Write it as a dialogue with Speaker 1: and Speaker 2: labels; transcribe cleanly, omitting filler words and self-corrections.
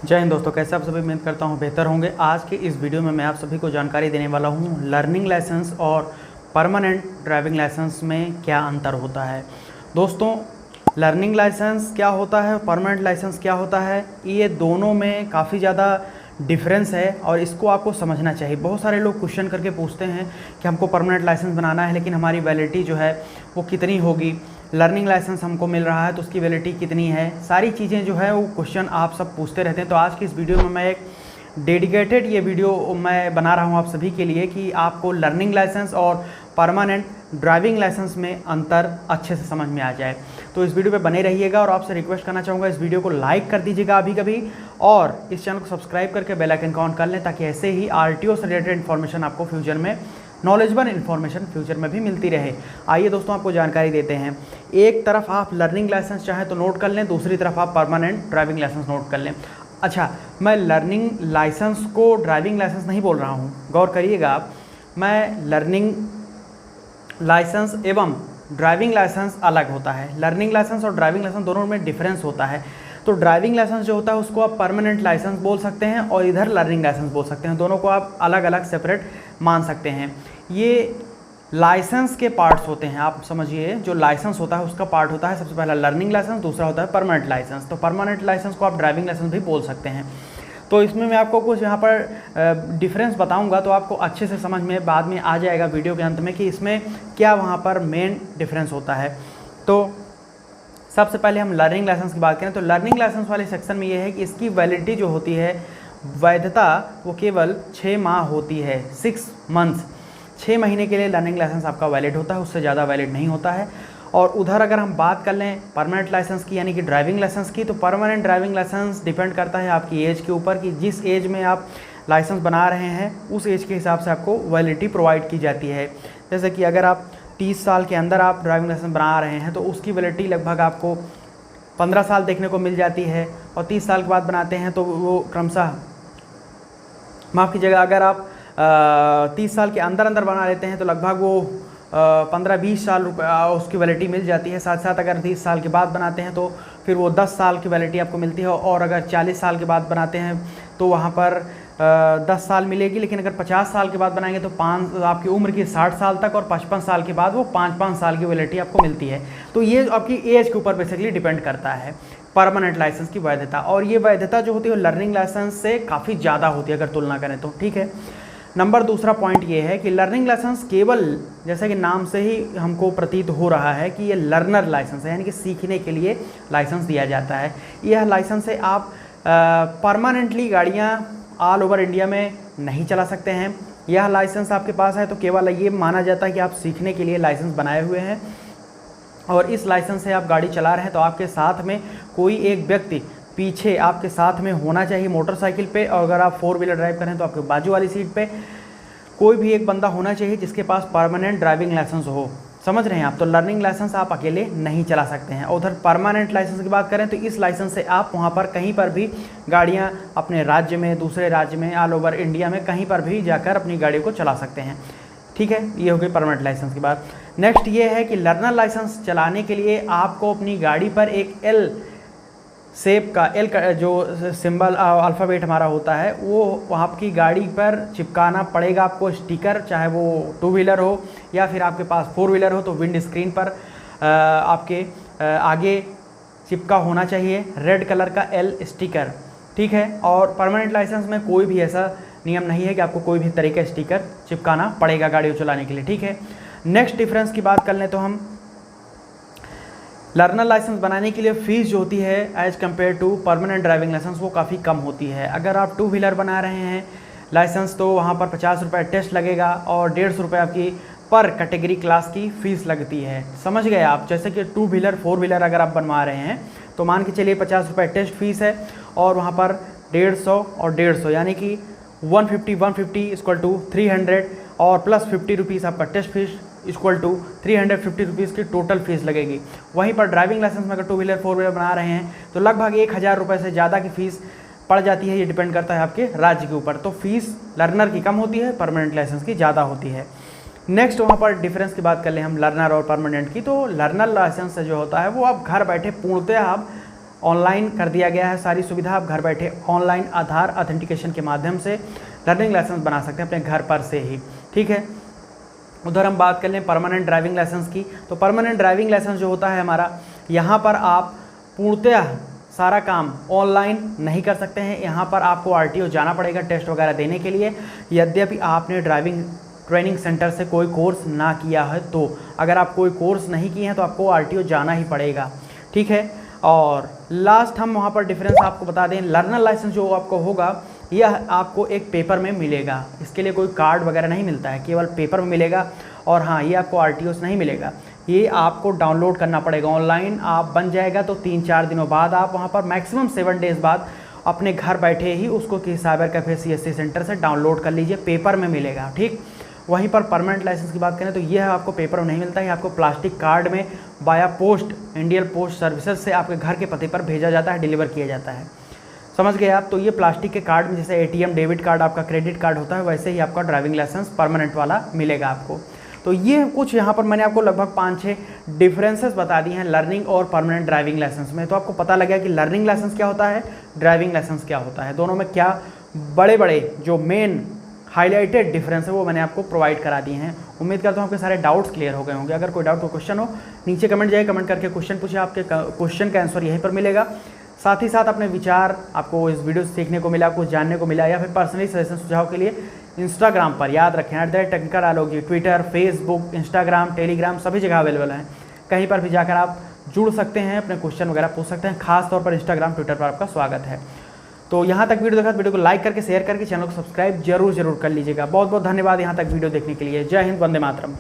Speaker 1: जय हिंद दोस्तों, कैसे आप सभी? उम्मीद करता हूँ बेहतर होंगे। आज के इस वीडियो में मैं आप सभी को जानकारी देने वाला हूँ लर्निंग लाइसेंस और परमानेंट ड्राइविंग लाइसेंस में क्या अंतर होता है। दोस्तों, लर्निंग लाइसेंस क्या होता है, परमानेंट लाइसेंस क्या होता है, ये दोनों में काफ़ी ज़्यादा डिफरेंस है और इसको आपको समझना चाहिए। बहुत सारे लोग क्वेश्चन करके पूछते हैं कि हमको परमानेंट लाइसेंस बनाना है लेकिन हमारी वैलिडिटी जो है वो कितनी होगी, लर्निंग लाइसेंस हमको मिल रहा है तो उसकी वैलिडिटी कितनी है, सारी चीज़ें जो है वो क्वेश्चन आप सब पूछते रहते हैं। तो आज की इस वीडियो में मैं एक डेडिकेटेड ये वीडियो मैं बना रहा हूँ आप सभी के लिए कि आपको लर्निंग लाइसेंस और परमानेंट ड्राइविंग लाइसेंस में अंतर अच्छे से समझ में आ जाए। तो इस वीडियो पे बने रहिएगा और आपसे रिक्वेस्ट करना चाहूँगा इस वीडियो को लाइक कर दीजिएगा अभी कभी और इस चैनल को सब्सक्राइब करके बेल आइकन को ऑन कर लें ताकि ऐसे ही आरटीओ से रिलेटेड इन्फॉर्मेशन आपको फ्यूचर में, नॉलेजेबल इन्फॉर्मेशन फ्यूचर में भी मिलती रहे। आइए दोस्तों, आपको जानकारी देते हैं। एक तरफ आप लर्निंग लाइसेंस चाहे तो नोट कर लें, दूसरी तरफ आप परमानेंट ड्राइविंग लाइसेंस नोट कर लें। अच्छा, मैं लर्निंग लाइसेंस को ड्राइविंग लाइसेंस नहीं बोल रहा हूँ, गौर करिएगा आप। मैं लर्निंग लाइसेंस एवं ड्राइविंग लाइसेंस अलग होता है। लर्निंग लाइसेंस और ड्राइविंग लाइसेंस दोनों में डिफरेंस होता है। तो ड्राइविंग लाइसेंस जो होता है उसको आप परमानेंट लाइसेंस बोल सकते हैं और इधर लर्निंग लाइसेंस बोल सकते हैं। दोनों को आप अलग अलग सेपरेट मान सकते हैं। ये लाइसेंस के पार्ट्स होते हैं, आप समझिए। जो लाइसेंस होता है उसका पार्ट होता है सबसे पहला लर्निंग लाइसेंस, दूसरा होता है परमानेंट लाइसेंस। तो परमानेंट लाइसेंस को आप ड्राइविंग लाइसेंस भी बोल सकते हैं। तो इसमें मैं आपको कुछ यहाँ पर डिफरेंस बताऊंगा तो आपको अच्छे से समझ में बाद में आ जाएगा वीडियो के अंत में कि इसमें क्या वहाँ पर मेन डिफरेंस होता है। तो सबसे पहले हम लर्निंग लाइसेंस की बात करें तो लर्निंग लाइसेंस वाले सेक्शन में ये है कि इसकी वैलिडिटी जो होती है, वैधता, वो केवल 6 माह होती है, 6 मंथ्स। 6 महीने के लिए लर्निंग लाइसेंस आपका वैलिड होता है, उससे ज़्यादा वैलिड नहीं होता है। और उधर अगर हम बात कर लें परमानेंट लाइसेंस की यानी कि ड्राइविंग लाइसेंस की, तो परमानेंट ड्राइविंग लाइसेंस डिपेंड करता है आपकी एज के ऊपर कि जिस एज में आप लाइसेंस बना रहे हैं उस एज के हिसाब से आपको वैलिडिटी प्रोवाइड की जाती है। जैसे कि अगर आप 30 साल के अंदर आप ड्राइविंग लाइसेंस बना रहे हैं तो उसकी वैलिडिटी लगभग आपको 15 साल देखने को मिल जाती है। और 30 साल के बाद बनाते हैं तो वो क्रमशः, माफ़ कीजिएगा, अगर आप 30 साल के अंदर बना लेते हैं तो लगभग वो 15-20 साल उसकी वैलिडिटी मिल जाती है। साथ साथ अगर 30 साल के बाद बनाते हैं तो फिर वो 10 साल की वैलिडिटी आपको मिलती है। और अगर 40 साल के बाद बनाते हैं तो वहाँ पर 10 साल मिलेगी। लेकिन अगर 50 साल के बाद बनाएंगे तो आपकी उम्र की 60 साल तक और 55 साल के बाद वो 5-5 साल की वैलिडिटी आपको मिलती है। तो ये आपकी एज के ऊपर बेसिकली डिपेंड करता है परमानेंट लाइसेंस की वैधता। और ये वैधता जो होती है लर्निंग लाइसेंस से काफ़ी ज़्यादा होती है अगर तुलना करें तो, ठीक है। नंबर दूसरा पॉइंट ये है कि लर्निंग लाइसेंस केवल, जैसे कि नाम से ही हमको प्रतीत हो रहा है कि ये लर्नर लाइसेंस है, यानी कि सीखने के लिए लाइसेंस दिया जाता है। यह लाइसेंस से आप परमानेंटली गाड़ियाँ ऑल ओवर इंडिया में नहीं चला सकते हैं। यह लाइसेंस आपके पास है तो केवल ये माना जाता है कि आप सीखने के लिए लाइसेंस बनाए हुए हैं और इस लाइसेंस से आप गाड़ी चला रहे हैं तो आपके साथ में कोई एक व्यक्ति पीछे आपके साथ में होना चाहिए मोटरसाइकिल पे। और अगर आप 4 व्हीलर ड्राइव करें तो आपके बाजू वाली सीट पे कोई भी एक बंदा होना चाहिए जिसके पास परमानेंट ड्राइविंग लाइसेंस हो। समझ रहे हैं आप? तो लर्निंग लाइसेंस आप अकेले नहीं चला सकते हैं। उधर परमानेंट लाइसेंस की बात करें तो इस लाइसेंस से आप वहाँ पर कहीं पर भी गाड़ियाँ अपने राज्य में, दूसरे राज्य में, ऑल ओवर इंडिया में कहीं पर भी जाकर अपनी गाड़ी को चला सकते हैं, ठीक है। ये हो गई परमानेंट लाइसेंस की बात। नेक्स्ट ये है कि लर्नर लाइसेंस चलाने के लिए आपको अपनी गाड़ी पर एक एल शेप का, एल का जो सिंबल अल्फ़ाबेट हमारा होता है वो आपकी गाड़ी पर चिपकाना पड़ेगा आपको स्टिकर, चाहे वो 2 व्हीलर हो या फिर आपके पास 4 व्हीलर हो तो विंड स्क्रीन पर आपके आगे चिपका होना चाहिए रेड कलर का एल स्टिकर, ठीक है। और परमानेंट लाइसेंस में कोई भी ऐसा नियम नहीं है कि आपको कोई भी तरह का स्टिकर चिपकाना पड़ेगा गाड़ी को चलाने के लिए, ठीक है। नेक्स्ट डिफरेंस की बात कर लें तो हम लर्नर लाइसेंस बनाने के लिए फ़ीस जो होती है as compare to permanent driving licence वो काफ़ी कम होती है। अगर आप 2 व्हीलर बना रहे हैं लाइसेंस तो वहाँ पर 50 रुपये टेस्ट लगेगा और 150 रुपये आपकी पर कैटेगरी क्लास की फ़ीस लगती है। समझ गए आप? जैसे कि 2 व्हीलर 4 व्हीलर अगर आप बनवा रहे हैं तो मान के चलिए 50 रुपये टेस्ट फीस है और वहाँ पर 150 और 150 यानी कि 150 इक्वल टू 300 और प्लस 50 रुपीज़ आपका test fees equal to 350 rupees की टोटल फीस लगेगी। वहीं पर ड्राइविंग लाइसेंस में अगर 2 व्हीलर 4 व्हीलर बना रहे हैं तो लगभग 1000 रुपये से ज़्यादा की फ़ीस पड़ जाती है। ये डिपेंड करता है आपके राज्य के ऊपर। तो फीस लर्नर की कम होती है, परमानेंट लाइसेंस की ज़्यादा होती है। नेक्स्ट वहाँ पर डिफरेंस की बात कर लें हम लर्नर और परमानेंट की, तो लर्नर लाइसेंस जो होता है वो आप घर बैठे पूर्णतः आप ऑनलाइन कर दिया गया है सारी सुविधा। आप घर बैठे ऑनलाइन आधार ऑथेंटिकेशन के माध्यम से लर्निंग लाइसेंस बना सकते हैं अपने घर पर से ही, ठीक है। उधर हम बात कर लें परमानेंट ड्राइविंग लाइसेंस की, तो परमानेंट ड्राइविंग लाइसेंस जो होता है हमारा, यहाँ पर आप पूर्णतः सारा काम ऑनलाइन नहीं कर सकते हैं। यहाँ पर आपको आरटीओ जाना पड़ेगा टेस्ट वगैरह देने के लिए, यद्यपि आपने ड्राइविंग ट्रेनिंग सेंटर से कोई कोर्स ना किया है तो। अगर आप कोई कोर्स नहीं किए हैं तो आपको आरटीओ जाना ही पड़ेगा, ठीक है। और लास्ट हम वहाँ पर डिफरेंस आपको बता दें, लर्नर लाइसेंस जो आपको होगा यह आपको एक पेपर में मिलेगा। इसके लिए कोई कार्ड वगैरह नहीं मिलता है, केवल पेपर में मिलेगा। और हाँ, ये आपको आरटीओ से नहीं मिलेगा, ये आपको डाउनलोड करना पड़ेगा ऑनलाइन। आप बन जाएगा तो 3-4 दिनों बाद आप वहाँ पर मैक्सिमम 7 डेज़ बाद अपने घर बैठे ही उसको कि साइबर कैफे CSC सेंटर से डाउनलोड कर लीजिए, पेपर में मिलेगा, ठीक। वहीं पर परमानेंट लाइसेंस की बात करें तो यह आपको पेपर में नहीं मिलता है, आपको प्लास्टिक कार्ड में बाया पोस्ट इंडियन पोस्ट सर्विसेज से आपके घर के पते पर भेजा जाता है, डिलीवर किया जाता है, समझ गए आप। तो ये प्लास्टिक के कार्ड में जैसे ATM डेबिट कार्ड आपका क्रेडिट कार्ड होता है, वैसे ही आपका ड्राइविंग लाइसेंस परमानेंट वाला मिलेगा आपको। तो ये कुछ यहाँ पर मैंने आपको लगभग 5-6 डिफरेंसेस बता दिए हैं लर्निंग और परमानेंट ड्राइविंग लाइसेंस में। तो आपको पता लगा कि लर्निंग लाइसेंस क्या होता है, ड्राइविंग लाइसेंस क्या होता है, दोनों में क्या बड़े बड़े जो मेन हाईलाइटेड डिफरेंस है वो मैंने आपको प्रोवाइड करा दिए हैं। उम्मीद करता हूँ आपके सारे डाउट्स क्लियर हो गए होंगे। अगर कोई डाउट को क्वेश्चन हो नीचे कमेंट जाइए, कमेंट करके क्वेश्चन पूछिए, आपके क्वेश्चन का आंसर यहीं पर मिलेगा। साथ ही साथ अपने विचार आपको इस वीडियो से सीखने को मिला, कुछ जानने को मिला, या फिर पर्सनली सजेशन सुझाव के लिए इंस्टाग्राम पर याद रखें @Technical Dialogue, Twitter, Facebook, Instagram, Telegram सभी जगह अवेलेबल हैं। कहीं पर भी जाकर आप जुड़ सकते हैं, अपने क्वेश्चन वगैरह पूछ सकते हैं। खास तौर पर इंस्टाग्राम, ट्विटर पर आपका स्वागत है। तो यहाँ तक वीडियो देखा, वीडियो को लाइक करके शेयर करके चैनल को सब्सक्राइब जरूर कर लीजिएगा। बहुत बहुत धन्यवाद यहाँ तक वीडियो देखने के लिए। जय हिंद, वंदे मातरम।